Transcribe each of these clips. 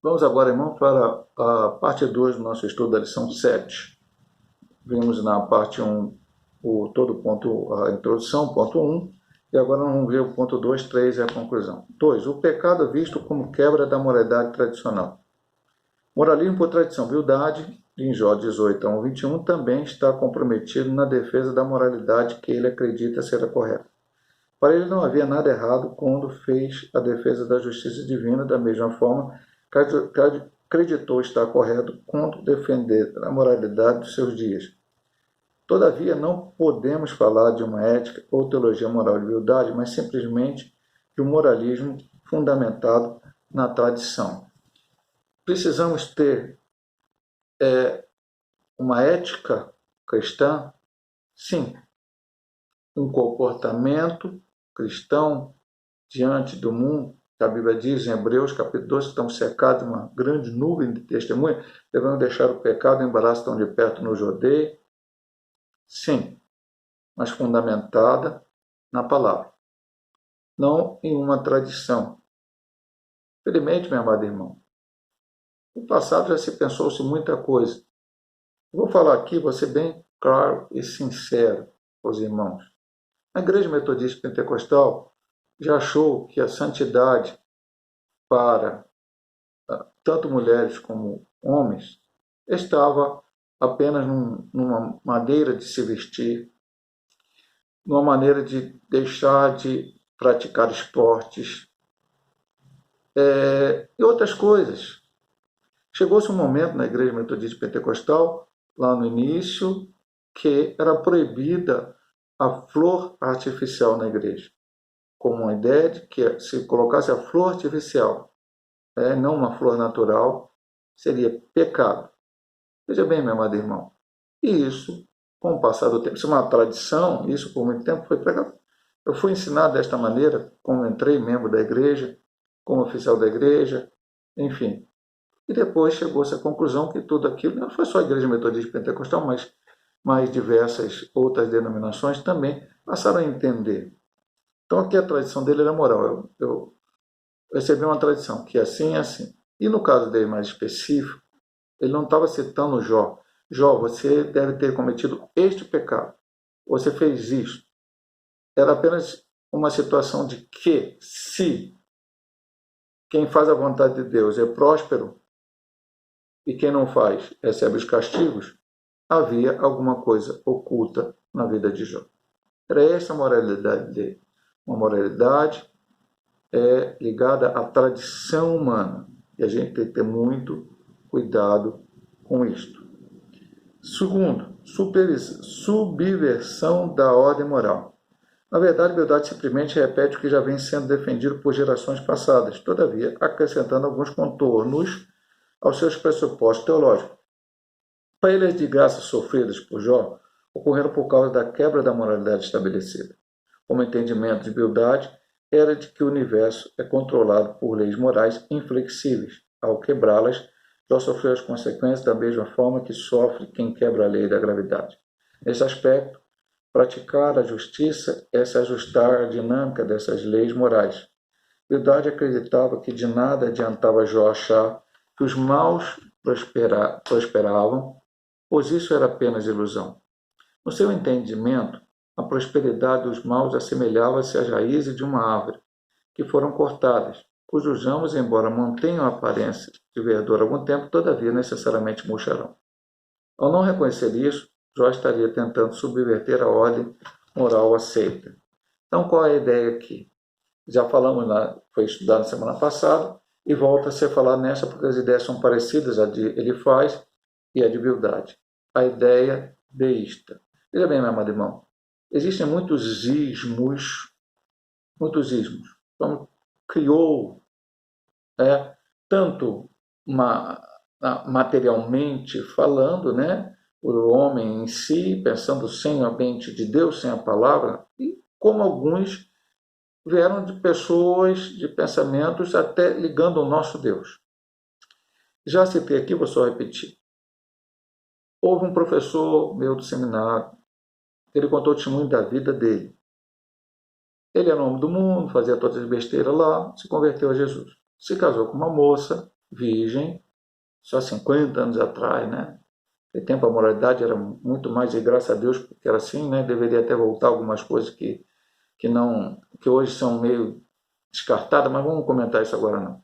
Vamos agora, irmão, para a parte 2 do nosso estudo da lição 7. Vimos na parte um todo o ponto, a introdução, ponto um, e agora nós vamos ver o ponto 2, 3 e a conclusão. 2. O pecado é visto como quebra da moralidade tradicional. Moralismo por tradição, humildade, em Jó 18 a 21, também está comprometido na defesa da moralidade que ele acredita ser a correta. Para ele não havia nada errado quando fez a defesa da justiça divina, da mesma forma que acreditou estar correto quando defender a moralidade dos seus dias. Todavia, não podemos falar de uma ética ou teologia moral de humildade, mas simplesmente de um moralismo fundamentado na tradição. Precisamos ter uma ética cristã? Sim. Um comportamento cristão diante do mundo, que a Bíblia diz em Hebreus, capítulo 12, que estamos cercados de uma grande nuvem de testemunha, devemos deixar o pecado e o embaraço tão de perto nos rodeie. Sim, mas fundamentada na palavra, não em uma tradição. Felizmente, meu amado irmão, no passado já se pensou-se muita coisa. Eu vou falar aqui, vou ser bem claro e sincero aos irmãos. A Igreja Metodista Pentecostal já achou que a santidade para tanto mulheres como homens estava apenas numa maneira de se vestir, numa maneira de deixar de praticar esportes e outras coisas. Chegou-se um momento na Igreja Metodista Pentecostal, lá no início, que era proibida a flor artificial na igreja, como uma ideia de que se colocasse a flor artificial, não uma flor natural, seria pecado. Veja bem, meu amado irmão, e isso, com o passar do tempo, isso é uma tradição, isso por muito tempo foi pregado. Eu fui ensinado desta maneira, como entrei membro da igreja, como oficial da igreja, enfim. E depois chegou-se à conclusão que tudo aquilo, não foi só a Igreja Metodista Pentecostal, mas diversas outras denominações também passaram a entender. Então aqui a tradição dele era moral. Eu recebi uma tradição que assim é assim. E no caso dele mais específico, ele não estava citando Jó. Jó, você deve ter cometido este pecado. Você fez isso. Era apenas uma situação de que, se quem faz a vontade de Deus é próspero e quem não faz recebe os castigos, havia alguma coisa oculta na vida de Jó. Era essa a moralidade dele. Uma moralidade ligada à tradição humana. E a gente tem que ter muito cuidado com isto. Segundo, subversão da ordem moral. Na verdade, a humildade simplesmente repete o que já vem sendo defendido por gerações passadas, todavia acrescentando alguns contornos aos seus pressupostos teológicos. Paelhas de graça sofridas por Jó ocorreram por causa da quebra da moralidade estabelecida. Como entendimento de humildade era de que o universo é controlado por leis morais inflexíveis. Ao quebrá-las, Jó sofreu as consequências da mesma forma que sofre quem quebra a lei da gravidade. Nesse aspecto, praticar a justiça é se ajustar à dinâmica dessas leis morais. Humildade acreditava que de nada adiantava Jó achar que os maus prosperavam, pois isso era apenas ilusão. No seu entendimento, a prosperidade dos maus assemelhava-se às raízes de uma árvore, que foram cortadas, cujos ramos, embora mantenham a aparência de verdor algum tempo, todavia necessariamente murcharão. Ao não reconhecer isso, Jó estaria tentando subverter a ordem moral aceita. Então, qual é a ideia aqui? Já falamos, foi estudado na semana passada, e volta a ser falado nessa porque as ideias são parecidas, a de Elifaz e a de Bildade. A ideia deísta. Veja bem, meu amado irmão, existem muitos ismos. Então, criou tanto materialmente falando, o homem em si, pensando sem a mente de Deus, sem a palavra, e como alguns vieram de pessoas, de pensamentos, até ligando ao nosso Deus. Já citei aqui, vou só repetir. Houve um professor meu do seminário, ele contou o testemunho da vida dele. Ele era homem do mundo, fazia todas as besteiras lá, se converteu a Jesus. Se casou com uma moça, virgem, só 50 anos atrás, né? Naquele tempo a moralidade era muito mais, e graças a Deus, porque era assim, né? Deveria até voltar algumas coisas que hoje são meio descartadas, mas vamos comentar isso agora não.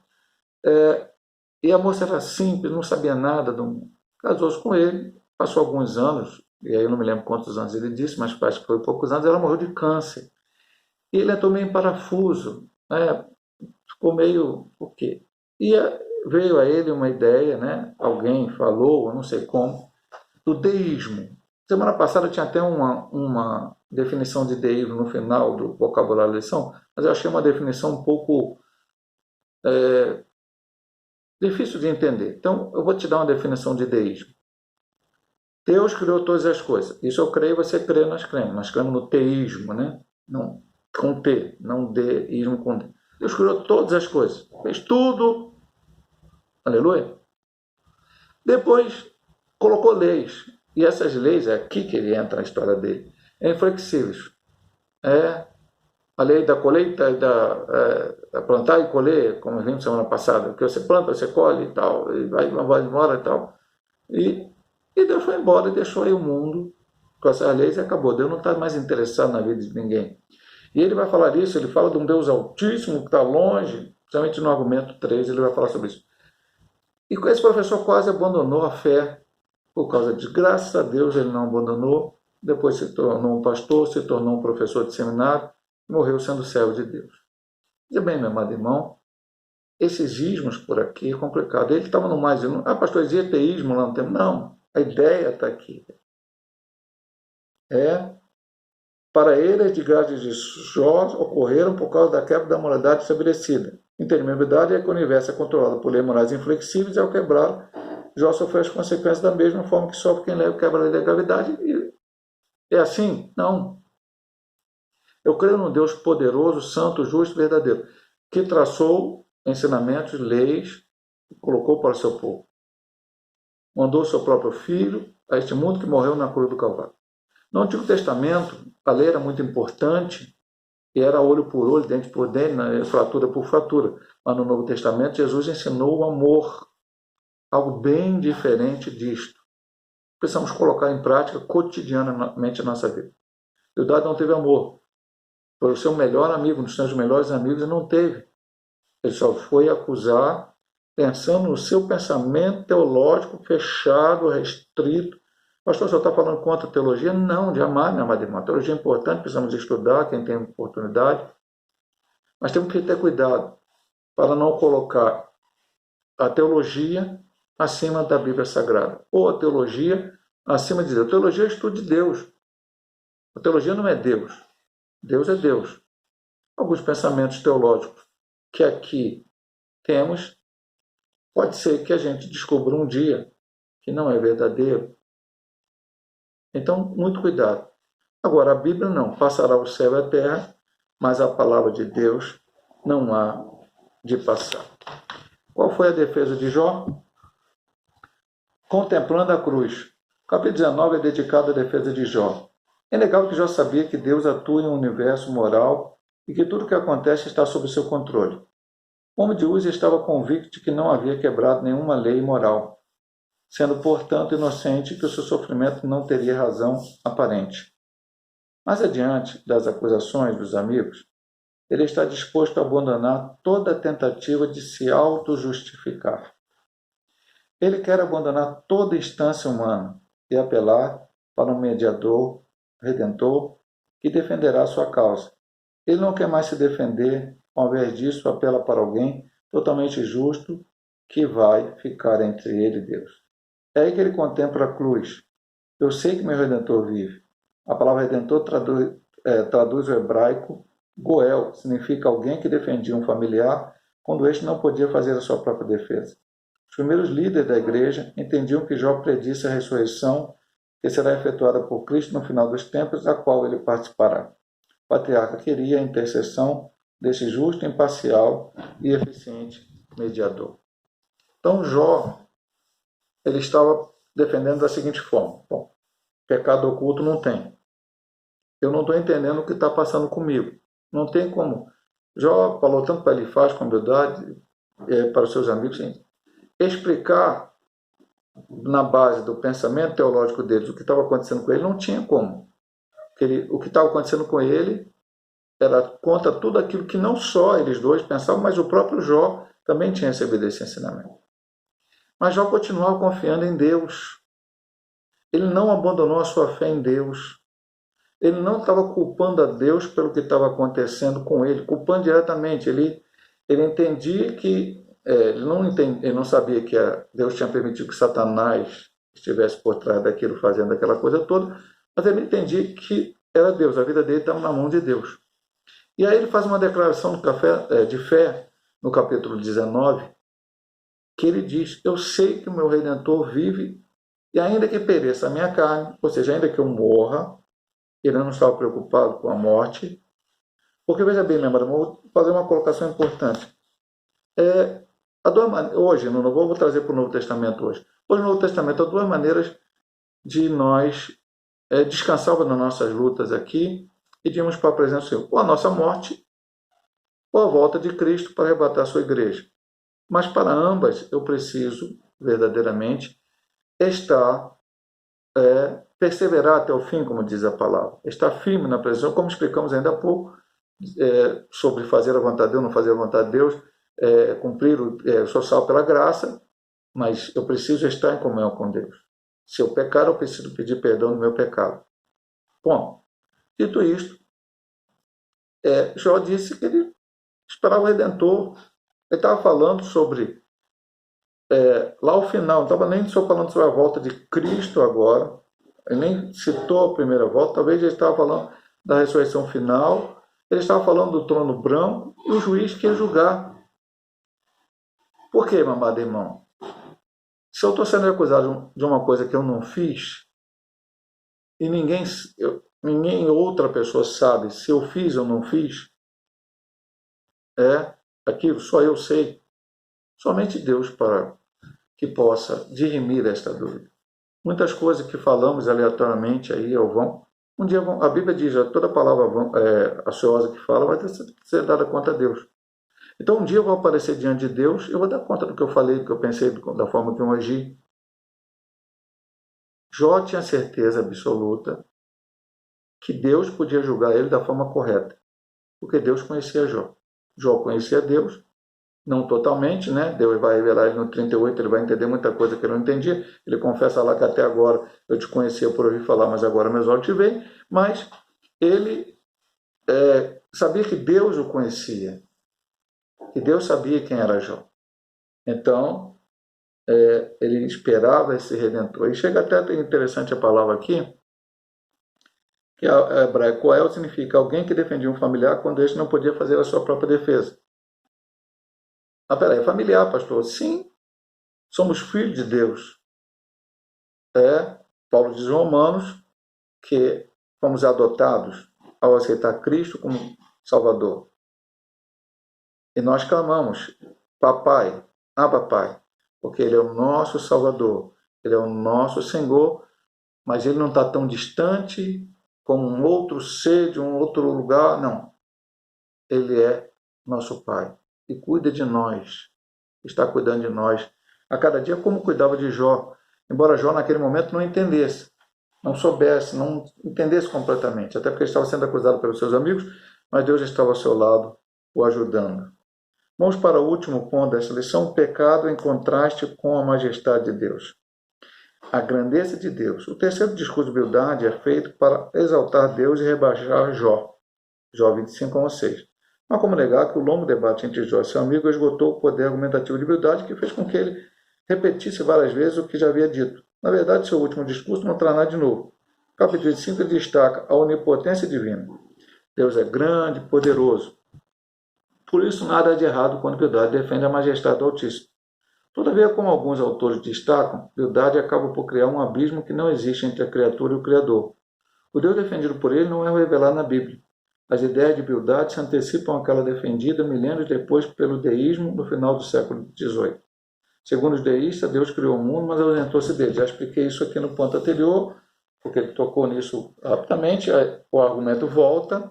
E a moça era simples, não sabia nada do mundo. Casou-se com ele, passou alguns anos, e aí eu não me lembro quantos anos ele disse, mas acho que foi poucos anos, ela morreu de câncer. E ele entrou meio em parafuso, né? Ficou meio... Por quê? E veio a ele uma ideia, né? Alguém falou, eu não sei como, do deísmo. Semana passada tinha até uma definição de deísmo no final do vocabulário da lição, mas eu achei uma definição um pouco difícil de entender. Então, eu vou te dar uma definição de deísmo. Deus criou todas as coisas. Isso eu creio, você crê, nós cremos. Nós cremos no teísmo, né? Não, com T, não deísmo com D. Deus criou todas as coisas. Fez tudo. Aleluia. Depois, colocou leis. E essas leis, é aqui que ele entra na história dele, é inflexíveis. É a lei da colheita, da plantar e colher, como vimos semana passada, que você planta, você colhe e tal, e vai embora e tal. E Deus foi embora e deixou aí o mundo com essas leis e acabou. Deus não está mais interessado na vida de ninguém. E ele vai falar isso, ele fala de um Deus altíssimo que está longe, principalmente no argumento 3, ele vai falar sobre isso. E esse professor quase abandonou a fé por causa de, graças a Deus, ele não abandonou, depois se tornou um pastor, se tornou um professor de seminário, morreu sendo servo de Deus. E bem, meu amado irmão, esses ismos por aqui é complicado. Ele estava no mais... pastor, dizia teísmo lá no tempo. Não, a ideia está aqui. Para ele, as desgraças de Jó ocorreram por causa da quebra da moralidade estabelecida. Intermedialidade é que o universo é controlado por leis morais inflexíveis e, ao quebrar, Jó sofreu as consequências da mesma forma que sofre quem leva quebra a lei da gravidade. E é assim? Não. Eu creio num Deus poderoso, santo, justo e verdadeiro, que traçou ensinamentos, leis e colocou para o seu povo. Mandou o seu próprio filho a este mundo que morreu na cruz do Calvário. No Antigo Testamento, a lei era muito importante e era olho por olho, dente por dente, fratura por fratura. Mas no Novo Testamento, Jesus ensinou o amor, algo bem diferente disto. Precisamos colocar em prática cotidianamente a nossa vida. Eudado não teve amor. Foi o seu melhor amigo, um dos seus melhores amigos, e não teve. Ele só foi acusar pensando no seu pensamento teológico fechado, restrito. Pastor, só está falando contra a teologia? Não, jamais, minha amada irmã. A teologia é importante, precisamos estudar, quem tem oportunidade. Mas temos que ter cuidado para não colocar a teologia acima da Bíblia Sagrada. Ou a teologia acima de Deus. A teologia é o estudo de Deus. A teologia não é Deus. Deus é Deus. Alguns pensamentos teológicos que aqui temos, pode ser que a gente descubra um dia que não é verdadeiro. Então, muito cuidado. Agora, a Bíblia não. Passará o céu e a terra, mas a palavra de Deus não há de passar. Qual foi a defesa de Jó? Contemplando a cruz. O capítulo 19 é dedicado à defesa de Jó. É legal que Jó sabia que Deus atua em um universo moral e que tudo o que acontece está sob seu controle. O homem de Uzi estava convicto de que não havia quebrado nenhuma lei moral, sendo, portanto, inocente, que o seu sofrimento não teria razão aparente. Mais adiante das acusações dos amigos, ele está disposto a abandonar toda tentativa de se auto-justificar. Ele quer abandonar toda instância humana e apelar para um mediador, redentor, que defenderá sua causa. Ele não quer mais se defender, ao invés disso, apela para alguém totalmente justo que vai ficar entre ele e Deus. É aí que ele contempla a cruz. Eu sei que meu Redentor vive. A palavra Redentor traduz o hebraico Goel, significa alguém que defendia um familiar quando este não podia fazer a sua própria defesa. Os primeiros líderes da igreja entendiam que Jó predisse a ressurreição que será efetuada por Cristo no final dos tempos, da qual ele participará. O patriarca queria a intercessão desse justo, imparcial e eficiente mediador. Então Jó, ele estava defendendo da seguinte forma: bom, pecado oculto não tem. Eu não estou entendendo o que está passando comigo. Não tem como. Jó falou tanto para Elifaz, com humildade, para os seus amigos, assim, explicar na base do pensamento teológico deles o que estava acontecendo com ele, não tinha como. O que estava acontecendo com ele era contra tudo aquilo que não só eles dois pensavam, mas o próprio Jó também tinha recebido esse ensinamento. Mas Jó continuava confiando em Deus. Ele não abandonou a sua fé em Deus. Ele não estava culpando a Deus pelo que estava acontecendo com ele, culpando diretamente. Ele entendia que ele não sabia que Deus tinha permitido que Satanás estivesse por trás daquilo, fazendo aquela coisa toda, mas ele entendia que era Deus, a vida dele estava na mão de Deus. E aí ele faz uma declaração de fé, no capítulo 19, que ele diz: eu sei que o meu Redentor vive, e ainda que pereça a minha carne, ou seja, ainda que eu morra, ele não estava preocupado com a morte, porque veja bem, meu amado, vou fazer uma colocação importante. Hoje, no Novo, vou trazer para o Novo Testamento hoje. Hoje, no Novo Testamento, há duas maneiras de nós descansarmos nas nossas lutas aqui e de irmos para a presença do Senhor. Ou a nossa morte, ou a volta de Cristo para arrebatar a sua igreja. Mas para ambas, eu preciso, verdadeiramente, perseverar até o fim, como diz a palavra. Estar firme na presença, como explicamos ainda há pouco, sobre fazer a vontade de Deus, não fazer a vontade de Deus, cumprir o sou salvo pela graça, mas eu preciso estar em comunhão com Deus. Se eu pecar, eu preciso pedir perdão do meu pecado. Bom, dito isto, Jó disse que ele esperava o Redentor. Ele estava falando sobre, lá ao final, não estava nem só falando sobre a volta de Cristo agora, ele nem citou a primeira volta, talvez ele estava falando da ressurreição final, ele estava falando do trono branco e o juiz que ia julgar. Por quê, meu amado irmão? Se eu estou sendo acusado de uma coisa que eu não fiz, e ninguém outra pessoa sabe se eu fiz ou não fiz, aquilo só eu sei, somente Deus para que possa dirimir esta dúvida. Muitas coisas que falamos aleatoriamente aí ou vão, um dia a Bíblia diz, toda palavra ociosa que fala vai ser dada conta a Deus. Então um dia eu vou aparecer diante de Deus e eu vou dar conta do que eu falei, do que eu pensei, da forma que eu agi. Jó tinha certeza absoluta que Deus podia julgar ele da forma correta, porque Deus conhecia Jó. Jó conhecia Deus, não totalmente, né? Deus vai revelar ele no 38, ele vai entender muita coisa que ele não entendia. Ele confessa lá que até agora eu te conhecia por ouvir falar, mas agora meus olhos te veem. Mas ele sabia que Deus o conhecia, que Deus sabia quem era Jó. Então, ele esperava esse Redentor. E chega até interessante a palavra aqui, que a hebraico Coel significa alguém que defendia um familiar quando este não podia fazer a sua própria defesa. Ah, peraí, é familiar, pastor? Sim, somos filhos de Deus. Paulo diz em Romanos que fomos adotados ao aceitar Cristo como Salvador. E nós clamamos, papai, Abba Pai, porque Ele é o nosso Salvador, Ele é o nosso Senhor, mas Ele não está tão distante como um outro ser de um outro lugar, não. Ele é nosso Pai e cuida de nós, está cuidando de nós a cada dia, como cuidava de Jó, embora Jó naquele momento não entendesse, não soubesse, não entendesse completamente, até porque ele estava sendo acusado pelos seus amigos, mas Deus estava ao seu lado, o ajudando. Vamos para o último ponto dessa lição, o pecado em contraste com a majestade de Deus. A grandeza de Deus. O terceiro discurso de Bildade é feito para exaltar Deus e rebaixar Jó. Jó 25:6. Não há como negar que o longo debate entre Jó e seu amigo esgotou o poder argumentativo de Bildade, que fez com que ele repetisse várias vezes o que já havia dito. Na verdade, seu último discurso não traz nada de novo. O capítulo 25 destaca a onipotência divina. Deus é grande, poderoso. Por isso, nada há de errado quando Bildade defende a majestade do Altíssimo. Todavia, como alguns autores destacam, Bildade acaba por criar um abismo que não existe entre a criatura e o Criador. O Deus defendido por ele não é revelado na Bíblia. As ideias de Bildade se antecipam àquela defendida milênios depois pelo deísmo no final do século XVIII. Segundo os deístas, Deus criou o mundo, mas ausentou-se dele. Já expliquei isso aqui no ponto anterior, porque ele tocou nisso rapidamente. O argumento volta.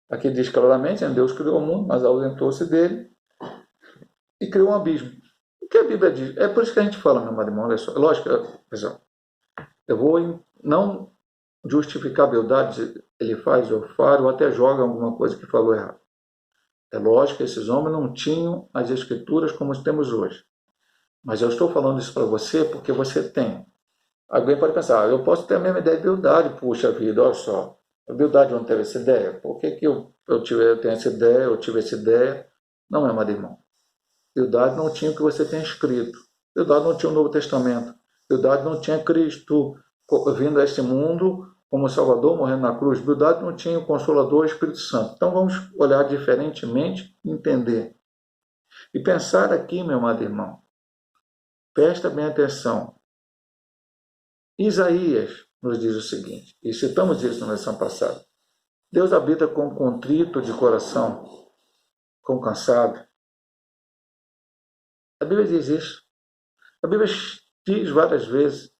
Aqui diz claramente, Deus criou o mundo, mas ausentou-se dele e criou um abismo. que a Bíblia diz? É por isso que a gente fala, meu amado irmão, olha só. Lógico, eu vou não justificar a beldade, ele faz ou falha, ou até joga alguma coisa que falou errado. É lógico que esses homens não tinham as escrituras como temos hoje. Mas eu estou falando isso para você porque você tem. Alguém pode pensar, eu posso ter a mesma ideia de beldade, puxa vida, olha só. A beldade não teve essa ideia? Por que eu tenho essa ideia, eu tive essa ideia? Não, meu amado irmão. Beldade não tinha o que você tem escrito. Beldade não tinha o Novo Testamento. Beldade não tinha Cristo vindo a este mundo como Salvador, morrendo na cruz. Beldade não tinha o Consolador, o Espírito Santo. Então vamos olhar diferentemente, entender. E pensar aqui, meu amado irmão, presta bem atenção. Isaías nos diz o seguinte, e citamos isso na lição passada. Deus habita com contrito de coração, com cansado. A Bíblia diz isso. A Bíblia diz várias vezes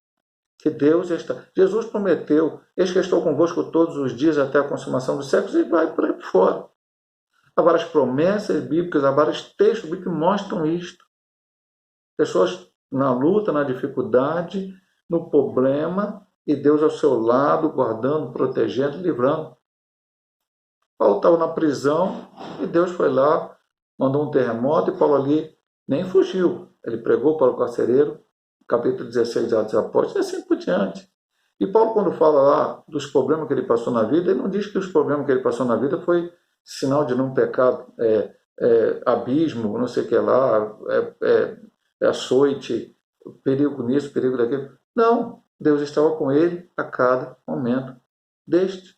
que Deus está... Jesus prometeu, eis que estou convosco todos os dias até a consumação dos séculos, e vai por aí fora. Há várias promessas bíblicas, há vários textos bíblicos que mostram isto. Pessoas na luta, na dificuldade, no problema, e Deus ao seu lado, guardando, protegendo, livrando. Paulo estava na prisão, e Deus foi lá, mandou um terremoto, e Paulo ali nem fugiu. Ele pregou para o carcereiro, capítulo 16 de Atos dos Apóstolos, e assim por diante. E Paulo, quando fala lá dos problemas que ele passou na vida, ele não diz que os problemas que ele passou na vida foi sinal de não pecado, abismo, não sei o que lá, açoite, perigo nisso, perigo daquilo. Não, Deus estava com ele a cada momento deste.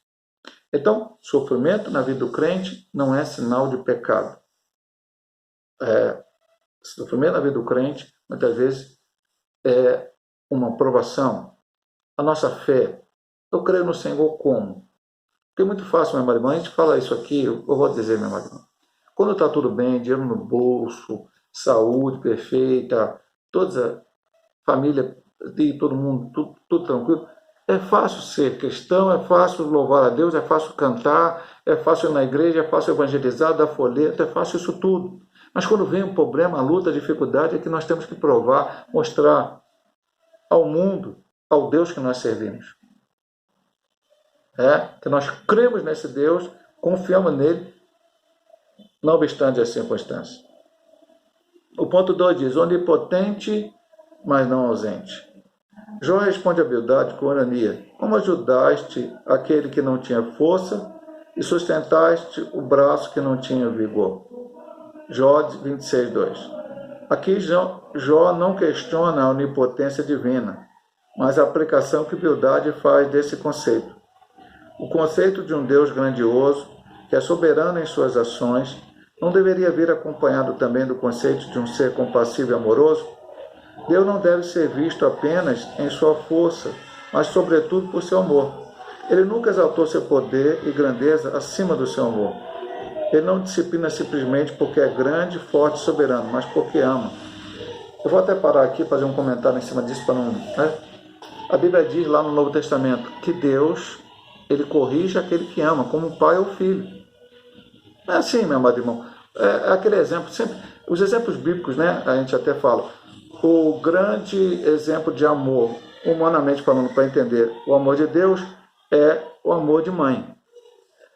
Então, sofrimento na vida do crente não é sinal de pecado. Sofrimento na vida do crente, muitas vezes, é uma provação. A nossa fé, eu creio no Senhor como? Porque é muito fácil, meu irmão, a gente fala isso aqui, eu vou dizer, meu irmão, quando está tudo bem, dinheiro no bolso, saúde perfeita, toda a família, todo mundo, tudo tranquilo, é fácil ser cristão, é fácil louvar a Deus, é fácil cantar, é fácil ir na igreja, é fácil evangelizar, dar folheto, é fácil isso tudo. Mas quando vem um problema, a luta, a dificuldade, é que nós temos que provar, mostrar ao mundo, ao Deus que nós servimos. Que nós cremos nesse Deus, confiamos nele, não obstante as circunstâncias. O ponto 2 diz, onipotente, mas não ausente. Jó responde a Bildade com ironia, como ajudaste aquele que não tinha força e sustentaste o braço que não tinha vigor. Jó 26, 2. Aqui Jó não questiona a onipotência divina, mas a aplicação que Bildade faz desse conceito. O conceito de um Deus grandioso, que é soberano em suas ações, não deveria vir acompanhado também do conceito de um ser compassivo e amoroso? Deus não deve ser visto apenas em sua força, mas sobretudo por seu amor. Ele nunca exaltou seu poder e grandeza acima do seu amor. Ele não disciplina simplesmente porque é grande, forte e soberano, mas porque ama. Eu vou até parar aqui e fazer um comentário em cima disso para não... A Bíblia diz lá no Novo Testamento que Deus, ele corrige aquele que ama, como o pai ou o filho. Não é assim, meu amado irmão. É aquele exemplo, sempre, os exemplos bíblicos, a gente até fala, o grande exemplo de amor, humanamente falando, para entender o amor de Deus, é o amor de mãe.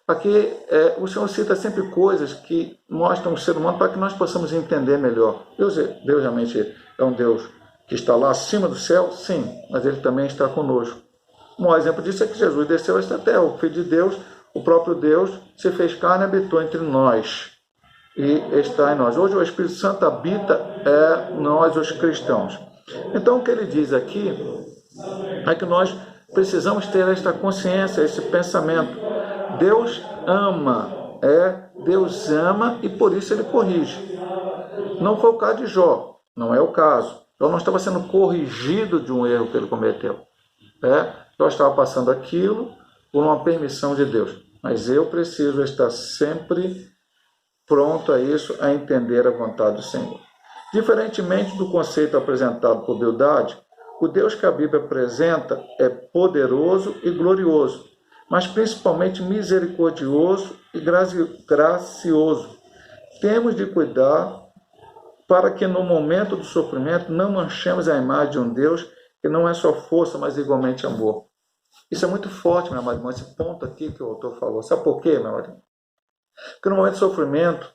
Aqui, o Senhor cita sempre coisas que mostram o ser humano para que nós possamos entender melhor. Deus realmente é um Deus que está lá acima do céu? Sim, mas Ele também está conosco. Um exemplo disso é que Jesus desceu a esta terra, o Filho de Deus, o próprio Deus, se fez carne e habitou entre nós e está em nós. Hoje o Espírito Santo habita nós, os cristãos. Então o que ele diz aqui é que nós precisamos ter esta consciência, esse pensamento. Deus ama, Deus ama e por isso ele corrige. Não foi o caso de Jó, não é o caso. Jó não estava sendo corrigido de um erro que ele cometeu. Jó estava passando aquilo por uma permissão de Deus. Mas eu preciso estar sempre pronto a isso, a entender a vontade do Senhor. Diferentemente do conceito apresentado por Bildade, o Deus que a Bíblia apresenta é poderoso e glorioso, mas principalmente misericordioso e gracioso. Temos de cuidar para que no momento do sofrimento não manchemos a imagem de um Deus que não é só força, mas igualmente amor. Isso é muito forte, meu amado irmão, esse ponto aqui que o autor falou. Sabe por quê, meu amado? Porque no momento do sofrimento,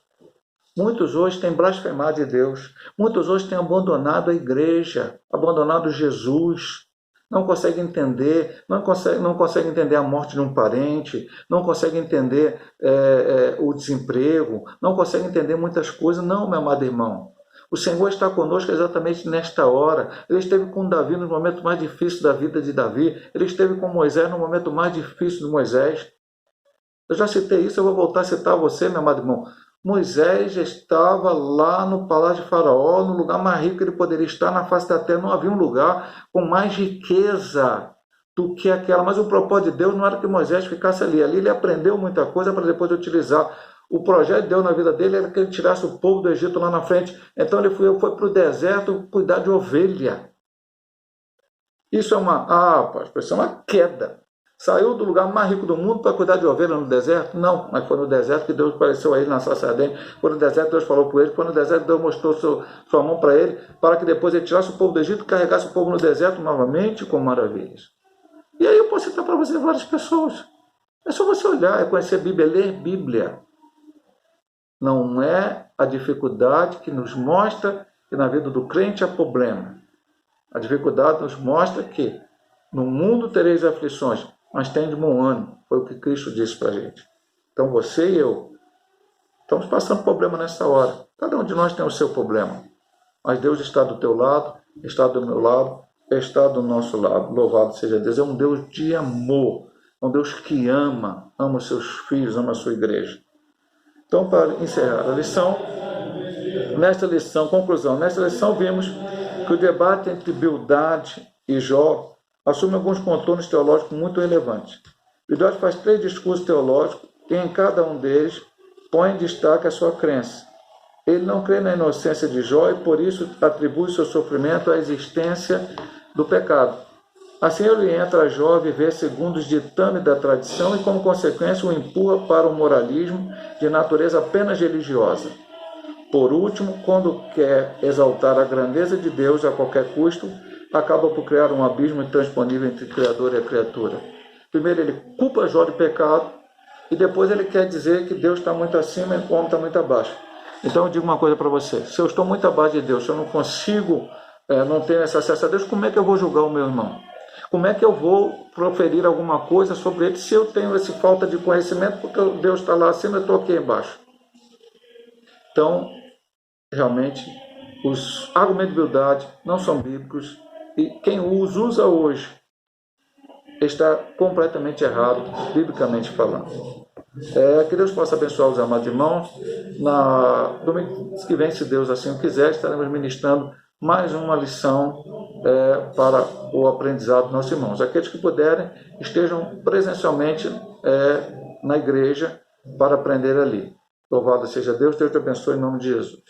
muitos hoje têm blasfemado de Deus, muitos hoje têm abandonado a igreja, abandonado Jesus, não conseguem entender, não conseguem entender a morte de um parente, não conseguem entender o desemprego, não conseguem entender muitas coisas. Não, meu amado irmão. O Senhor está conosco exatamente nesta hora. Ele esteve com Davi no momento mais difícil da vida de Davi. Ele esteve com Moisés no momento mais difícil de Moisés. Eu já citei isso, eu vou voltar a citar você, meu amado irmão. Moisés estava lá no palácio de Faraó, no lugar mais rico que ele poderia estar na face da terra. Não havia um lugar com mais riqueza do que aquela. Mas o propósito de Deus não era que Moisés ficasse ali. Ali ele aprendeu muita coisa para depois utilizar. O projeto de Deus na vida dele era que ele tirasse o povo do Egito lá na frente. Então ele foi para o deserto cuidar de ovelha. Isso é uma queda. Saiu do lugar mais rico do mundo para cuidar de ovelha no deserto? Não, mas foi no deserto que Deus apareceu a ele na sarça ardente. Foi no deserto que Deus falou com ele. Foi no deserto que Deus mostrou sua mão para ele, para que depois ele tirasse o povo do Egito e carregasse o povo no deserto novamente com maravilhas. E aí eu posso citar para você várias pessoas. É só você olhar, é conhecer a Bíblia, ler Bíblia. Não é a dificuldade que nos mostra que na vida do crente há problema. A dificuldade nos mostra que no mundo tereis aflições, mas tem de bom ânimo. Foi o que Cristo disse para a gente. Então você e eu estamos passando problema nessa hora. Cada um de nós tem o seu problema. Mas Deus está do teu lado, está do meu lado, está do nosso lado. Louvado seja Deus. É um Deus de amor. É um Deus que ama os seus filhos, ama a sua igreja. Então, para encerrar a lição, conclusão, nesta lição vimos que o debate entre Bildade e Jó assume alguns contornos teológicos muito relevantes. Bildade faz 3 discursos teológicos e em cada um deles põe em destaque a sua crença. Ele não crê na inocência de Jó e por isso atribui seu sofrimento à existência do pecado. Assim ele orienta a Jó a viver segundo os ditames da tradição e como consequência o empurra para o moralismo de natureza apenas religiosa. Por último, quando quer exaltar a grandeza de Deus a qualquer custo, acaba por criar um abismo intransponível entre o Criador e a criatura. Primeiro ele culpa Jó de pecado e depois ele quer dizer que Deus está muito acima e o homem está muito abaixo. Então eu digo uma coisa para você, se eu estou muito abaixo de Deus, se eu não consigo, não tenho esse acesso a Deus, como é que eu vou julgar o meu irmão? Como é que eu vou proferir alguma coisa sobre ele se eu tenho essa falta de conhecimento, porque Deus está lá acima e eu estou aqui embaixo? Então, realmente, os argumentos de Bildade não são bíblicos e quem os usa hoje está completamente errado, biblicamente falando. Que Deus possa abençoar os amados irmãos. Domingo que vem, se Deus assim o quiser, estaremos ministrando mais uma lição para o aprendizado dos nossos irmãos. Aqueles que puderem, estejam presencialmente na igreja para aprender ali. Louvado seja Deus, Deus te abençoe em nome de Jesus.